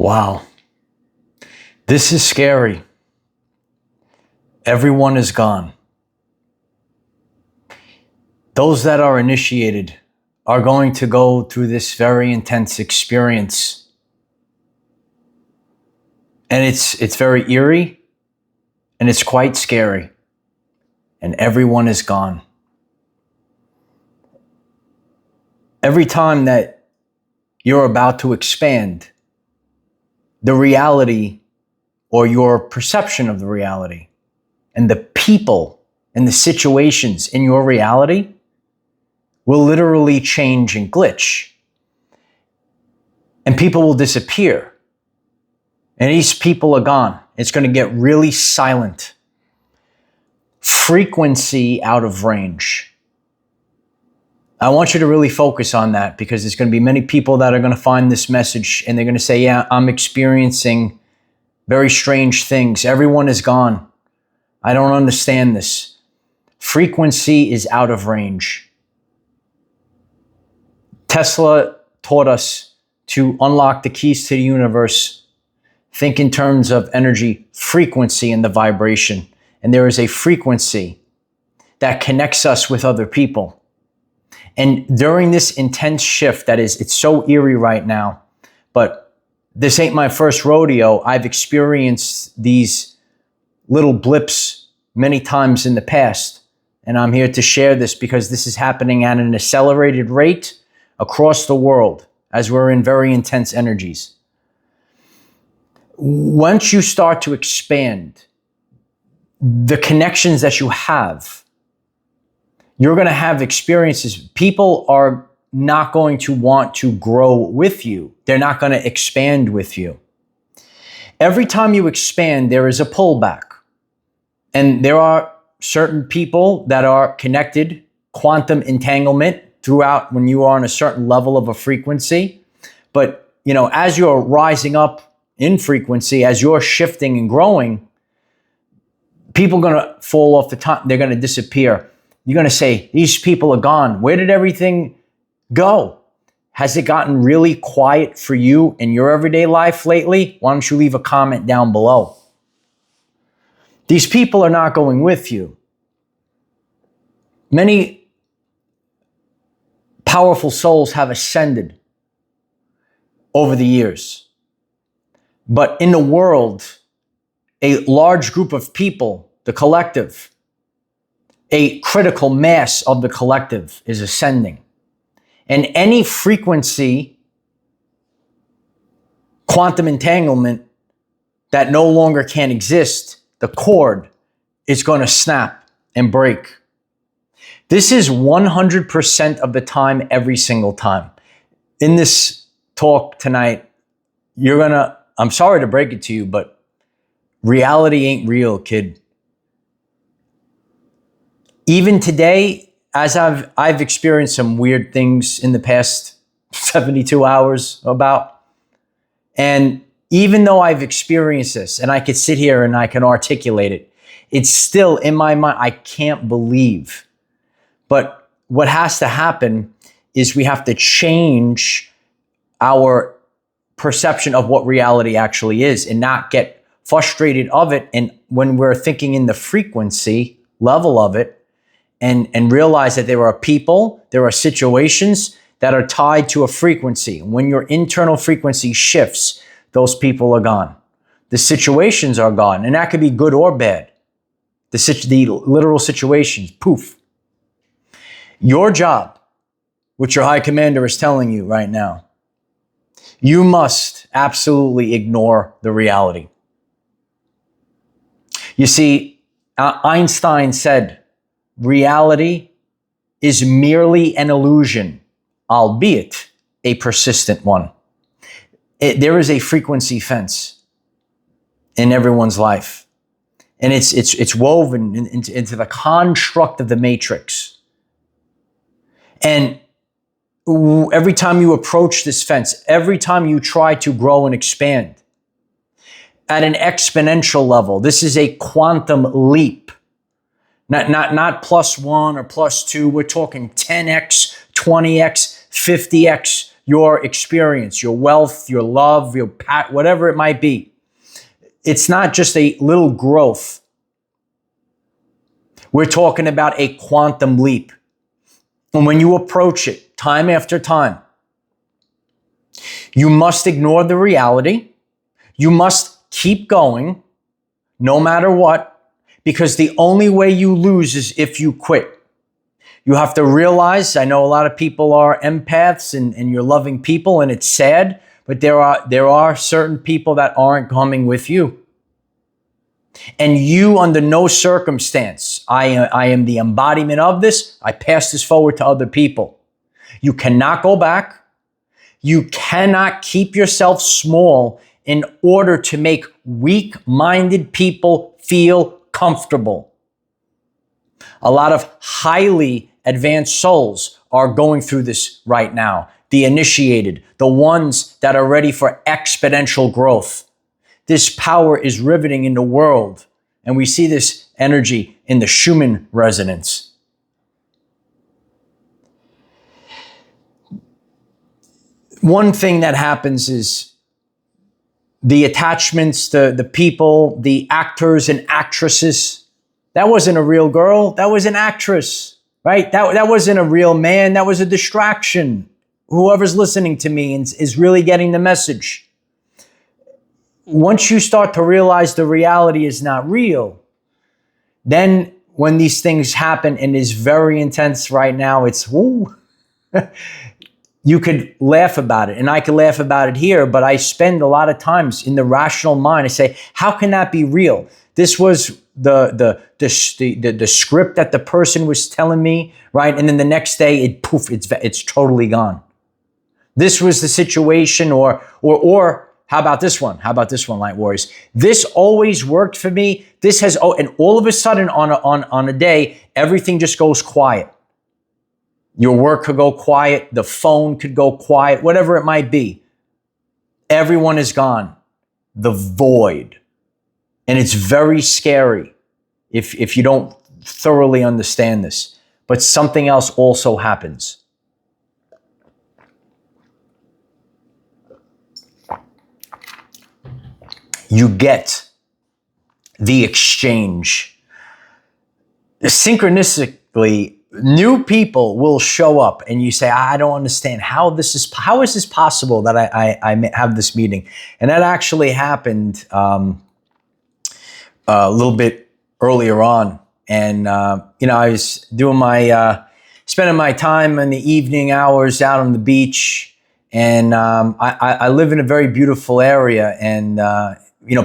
Wow. This is scary. Everyone is gone. Those that are initiated are going to go through this very intense experience. And it's very eerie and it's quite scary. And everyone is gone. Every time that you're about to expand, the reality or your perception of the reality and the people and the situations in your reality will literally change and glitch. And people will disappear. And these people are gone. It's going to get really silent. Frequency out of range. I want you to really focus on that, because there's going to be many people that are going to find this message and they're going to say, yeah, I'm experiencing very strange things. Everyone is gone. I don't understand this. Frequency is out of range. Tesla taught us to unlock the keys to the universe. Think in terms of energy, frequency, and the vibration. And there is a frequency that connects us with other people. And during this intense shift it's so eerie right now, but this ain't my first rodeo. I've experienced these little blips many times in the past. And I'm here to share this because this is happening at an accelerated rate across the world as we're in very intense energies. Once you start to expand the connections that you have, you're going to have experiences. People are not going to want to grow with you. They're not going to expand with you. Every time you expand, there is a pullback. And there are certain people that are connected, quantum entanglement throughout when you are on a certain level of a frequency. But, as you're rising up in frequency, as you're shifting and growing, people are going to fall off the top. They're going to disappear. You're going to say, these people are gone. Where did everything go? Has it gotten really quiet for you in your everyday life lately? Why don't you leave a comment down below? These people are not going with you. Many powerful souls have ascended over the years. But in the world, a large group of people, the collective, a critical mass of the collective is ascending. And any frequency, quantum entanglement that no longer can exist, the cord is going to snap and break. This is 100% of the time, every single time. In this talk tonight, I'm sorry to break it to you, but reality ain't real, kid. Even today, as I've experienced some weird things in the past 72 hours about, and even though I've experienced this and I could sit here and I can articulate it, it's still in my mind, I can't believe. But what has to happen is we have to change our perception of what reality actually is and not get frustrated of it. And when we're thinking in the frequency level of it, and realize that there are people, there are situations that are tied to a frequency. When your internal frequency shifts, those people are gone. The situations are gone, and that could be good or bad. The literal situations, poof. Your job, which your high commander is telling you right now, you must absolutely ignore the reality. You see, Einstein said, reality is merely an illusion, albeit a persistent one. There is a frequency fence in everyone's life. And it's woven into the construct of the matrix. And every time you approach this fence, every time you try to grow and expand at an exponential level, this is a quantum leap. Not plus one or plus two. We're talking 10x, 20x, 50x. your experience, your wealth, your love, whatever it might be. It's not just a little growth. We're talking about a quantum leap. And when you approach it time after time, you must ignore the reality. You must keep going no matter what, because the only way you lose is if you quit. You have to realize, I know a lot of people are empaths and you're loving people and it's sad, but there are certain people that aren't coming with you. And you, under no circumstance, I am the embodiment of this. I pass this forward to other people. You cannot go back. You cannot keep yourself small in order to make weak-minded people feel comfortable. A lot of highly advanced souls are going through this right now. The initiated, the ones that are ready for exponential growth. This power is riveting in the world, and we see this energy in the Schumann resonance. One thing that happens is the attachments, the people, the actors and actresses. That wasn't a real girl. That was an actress, right? That wasn't a real man. That was a distraction. Whoever's listening to me is really getting the message. Once you start to realize the reality is not real, then when these things happen and is very intense right now, it's woo. You could laugh about it, and I could laugh about it here, but I spend a lot of times in the rational mind. I say, how can that be real? This was the script that the person was telling me, right? And then the next day, it's totally gone. This was the situation, or how about this one? How about this one, Light Warriors? This always worked for me. This has, and all of a sudden on a day, everything just goes quiet. Your work could go quiet. The phone could go quiet, whatever it might be. Everyone is gone. The void. And it's very scary if you don't thoroughly understand this. But something else also happens. You get the exchange. Synchronistically, new people will show up and you say, I don't understand how is this possible that I have this meeting? And that actually happened a little bit earlier on. And, I was doing spending my time in the evening hours out on the beach. And I live in a very beautiful area. And,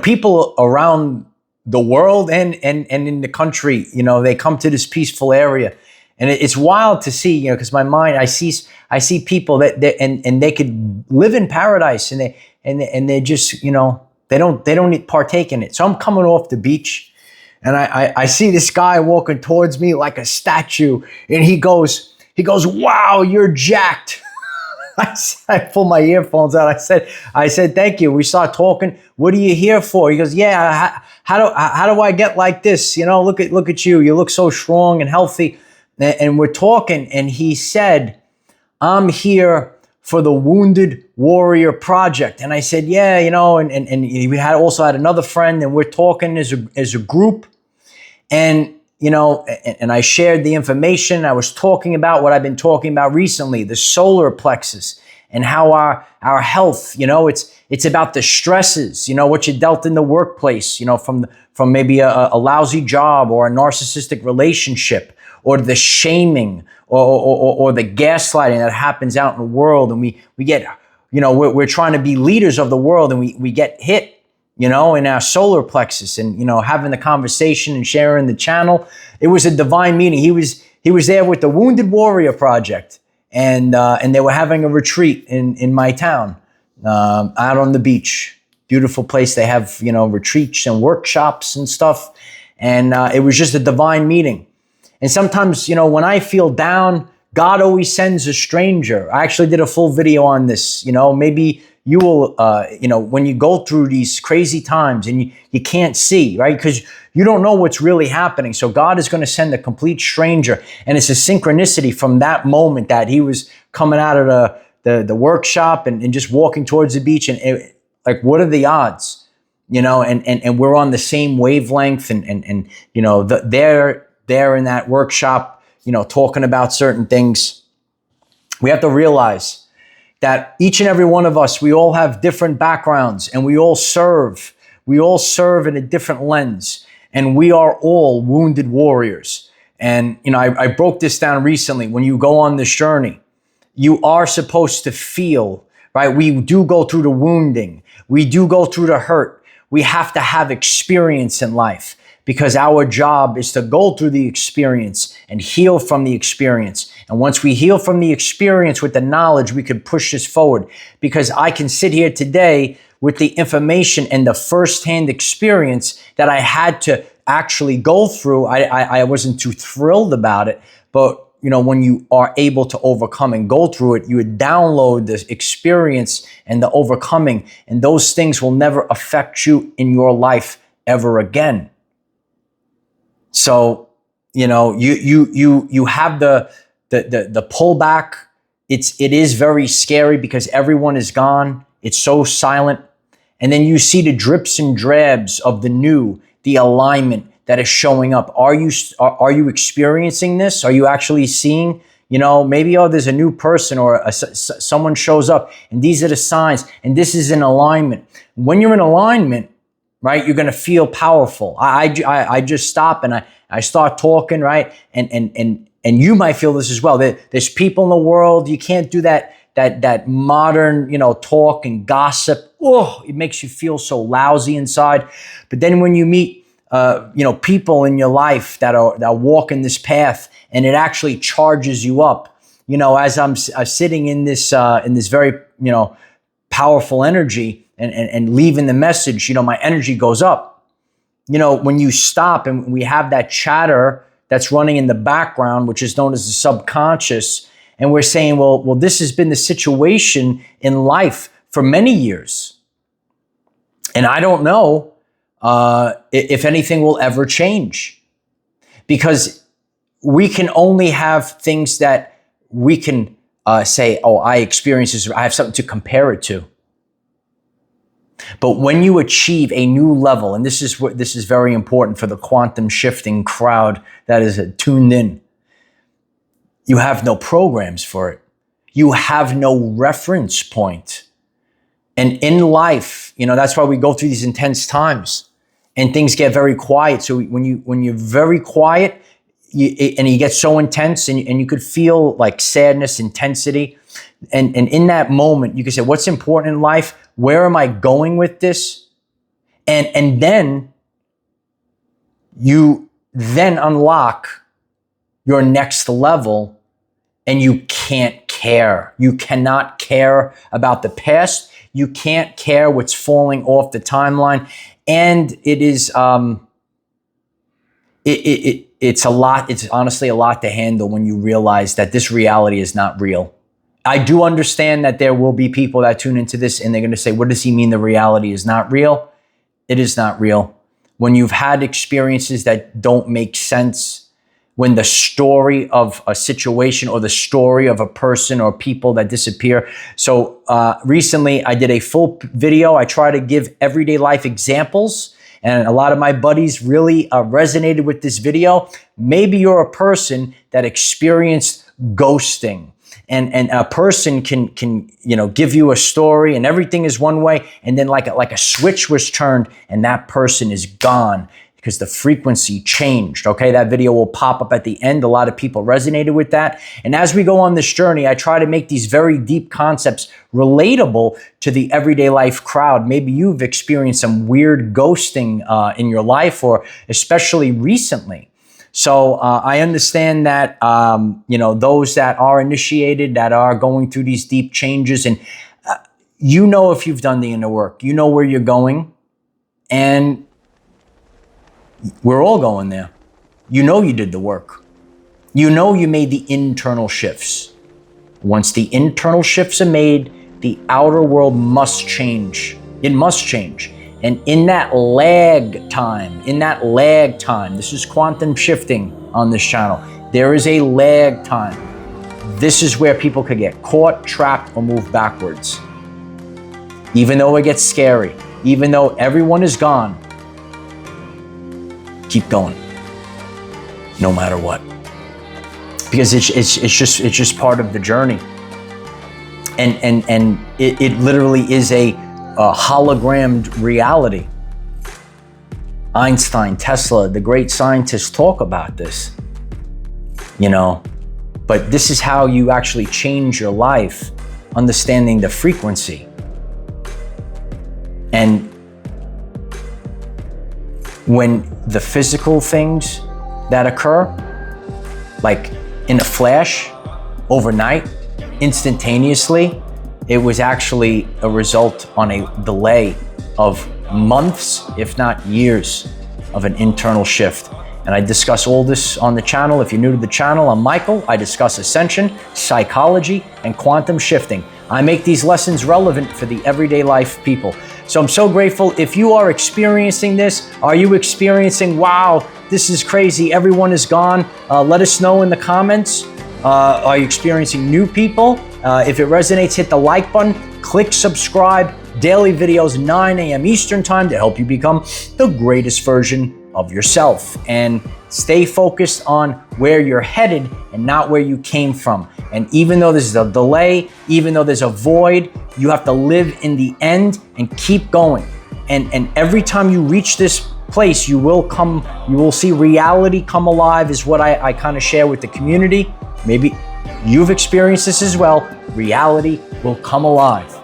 people around the world and in the country, they come to this peaceful area. And it's wild to see, because my mind, I see people that they could live in paradise, and they just, they don't partake in it. So I'm coming off the beach, and I see this guy walking towards me like a statue, and he goes, wow, you're jacked. I pulled my earphones out. I said, thank you. We start talking. What are you here for? He goes, yeah. How do I get like this? Look at you. You look so strong and healthy. And we're talking, and he said, I'm here for the Wounded Warrior Project. And I said, yeah, and we also had another friend, and we're talking as a group. And, and I shared the information. I was talking about what I've been talking about recently, the solar plexus, and how our health, it's about the stresses, what you dealt in the workplace, from maybe a lousy job or a narcissistic relationship, or the shaming, or the gaslighting that happens out in the world. And we get, we're trying to be leaders of the world, and we get hit, in our solar plexus, and, having the conversation and sharing the channel. It was a divine meeting. He was there with the Wounded Warrior Project, and they were having a retreat in my town, out on the beach. Beautiful place. They have, retreats and workshops and stuff. And it was just a divine meeting. And sometimes, when I feel down, God always sends a stranger. I actually did a full video on this. Maybe you will, when you go through these crazy times and you can't see, right? Because you don't know what's really happening. So God is going to send a complete stranger. And it's a synchronicity from that moment that he was coming out of the workshop and just walking towards the beach, and like, what are the odds? You know, and we're on the same wavelength, and you know, they're in that workshop, you know, talking about certain things. We have to realize that each and every one of us, we all have different backgrounds, and we all serve in a different lens, and we are all wounded warriors. And, you know, I broke this down recently. When you go on this journey, you are supposed to feel, right? We do go through the wounding. We do go through the hurt. We have to have experience in life, because our job is to go through the experience and heal from the experience. And once we heal from the experience with the knowledge, we can push this forward. Because I can sit here today with the information and the firsthand experience that I had to actually go through. I wasn't too thrilled about it, but you know, when you are able to overcome and go through it, you would download the experience and the overcoming, and those things will never affect you in your life ever again. So, you know, you have the pullback. It is very scary because everyone is gone. It's so silent. And then you see the drips and drabs of the new, the alignment that is showing up. Are you experiencing this? Are you actually seeing, you know, maybe, oh, there's a new person, or someone shows up, and these are the signs, and this is in alignment. When you're in alignment, right, you're going to feel powerful. I just stop and I start talking, right? And you might feel this as well. There's people in the world, you can't do that modern, you know, talk and gossip. Oh, it makes you feel so lousy inside. But then when you meet, you know, people in your life that walk in this path, and it actually charges you up. You know, as I'm sitting in this very, you know, powerful energy and leaving the message, you know, my energy goes up. You know, when you stop and we have that chatter that's running in the background, which is known as the subconscious, and we're saying, well, this has been the situation in life for many years, and I don't know if anything will ever change, because we can only have things that we can say, oh, I experience this, I have something to compare it to. But when you achieve a new level, and this is very important for the quantum shifting crowd that is tuned in, you have no programs for it. You have no reference point. And in life, you know, that's why we go through these intense times and things get very quiet. So when you're very quiet, and you get so intense, and you could feel like sadness, intensity. And in that moment, you can say, what's important in life? Where am I going with this? And then you then unlock your next level, and you can't care. You cannot care about the past. You can't care what's falling off the timeline. And it is, it's a lot. It's honestly a lot to handle when you realize that this reality is not real. I do understand that there will be people that tune into this and they're going to say, what does he mean the reality is not real? It is not real. When you've had experiences that don't make sense, when the story of a situation or the story of a person or people that disappear. So recently I did a full video. I try to give everyday life examples, and a lot of my buddies really resonated with this video. Maybe you're a person that experienced ghosting. And a person can you know, give you a story and everything is one way, and then like a switch was turned and that person is gone because the frequency changed. Okay, that video will pop up at the end. A lot of people resonated with that. And as we go on this journey, I try to make these very deep concepts relatable to the everyday life crowd. Maybe you've experienced some weird ghosting in your life, or especially recently. So I understand that, you know, those that are initiated, that are going through these deep changes, and you know, if you've done the inner work, you know where you're going, and we're all going there. You know you did the work. You know you made the internal shifts. Once the internal shifts are made, the outer world must change. It must change. And in that lag time, this is quantum shifting on this channel. There is a lag time. this is where people could get caught, trapped, or move backwards. Even though it gets scary, even though everyone is gone, keep going, no matter what. Because it's just part of the journey. And it literally is a hologrammed reality. Einstein, Tesla, the great scientists talk about this, you know, but this is how you actually change your life, understanding the frequency. And when the physical things that occur, like in a flash, overnight, instantaneously, it was actually a result on a delay of months, if not years, of an internal shift. And I discuss all this on the channel. If you're new to the channel, I'm Michael. I discuss ascension, psychology, and quantum shifting. I make these lessons relevant for the everyday life people. So I'm so grateful. If you are experiencing this, are you experiencing, wow, this is crazy, everyone is gone? Let us know in the comments. Are you experiencing new people? If it resonates, hit the like button, click subscribe. Daily videos, 9 a.m. Eastern time, to help you become the greatest version of yourself. And stay focused on where you're headed and not where you came from. And even though there's a delay, even though there's a void, you have to live in the end and keep going. And every time you reach this place, you will see reality come alive, is what I kind of share with the community. Maybe you've experienced this as well. Reality will come alive,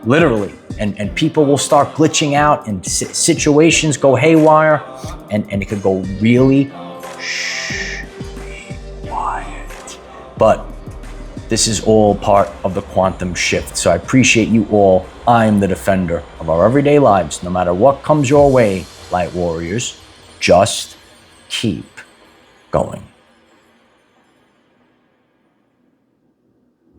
literally. And people will start glitching out, and situations go haywire, and it could go really quiet. But this is all part of the quantum shift. So I appreciate you all. I'm the defender of our everyday lives. No matter what comes your way, light warriors, just keep going.